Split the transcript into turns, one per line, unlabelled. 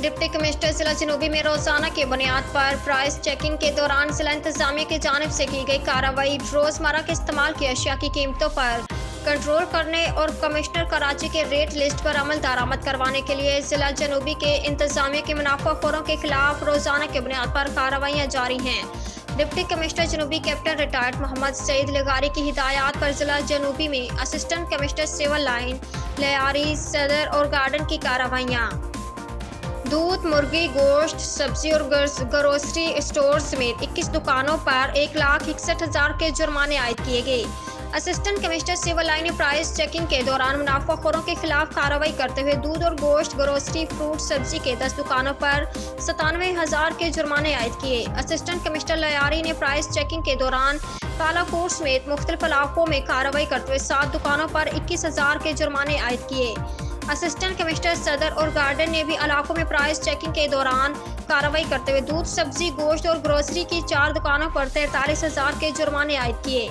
Deputy commissioner जिला जनूबी में रोजाना की बुनियाद पर प्राइस चेकिंग के दौरान जिला इंतजामिया की जानिब से की गई कार्रवाई रोजमर्रा के इस्तेमाल की अशिया की कीमतों पर कंट्रोल करने और कमिश्नर कराची के रेट लिस्ट पर अमल दरामद करवाने के लिए जिला जनूबी के इंतजामिया के मुनाफाखोरों के खिलाफ रोजाना की बुनियाद पर कार्रवाइयाँ जारी हैं। डिप्टी कमिश्नर जनूबी कैप्टन रिटायर्ड मोहम्मद सईद लगारी की हिदायत पर जिला जनूबी में assistant commissioner civil line Lyari सदर और गार्डन की कार्रवाइयाँ दूध, मुर्गी, गोश्त, सब्जी और ग्रोसरी स्टोर समेत 21 दुकानों पर 1,61,000 के जुर्माने आयद किए गए। असिस्टेंट कमिश्नर सिविल लाइन ने प्राइस चेकिंग के दौरान मुनाफाखोरों के खिलाफ कार्रवाई करते हुए दूध और गोश्त, ग्रोसरी, फ्रूट, सब्जी के 10 दुकानों पर 97,000 के जुर्माने आयद किए। असिस्टेंट कमिश्नर लियारी ने प्राइस चेकिंग के दौरान कालाकोट समेत मुख्तलिफ इलाकों में कार्रवाई करते हुए 7 दुकानों पर 21,000 के जुर्माने आयद किए। असिस्टेंट कमिश्नर सदर और गार्डन ने भी इलाकों में प्राइस चेकिंग के दौरान कार्रवाई करते हुए दूध, सब्जी, गोश्त और ग्रोसरी की 4 दुकानों पर 43,000 के जुर्माने आयद किए।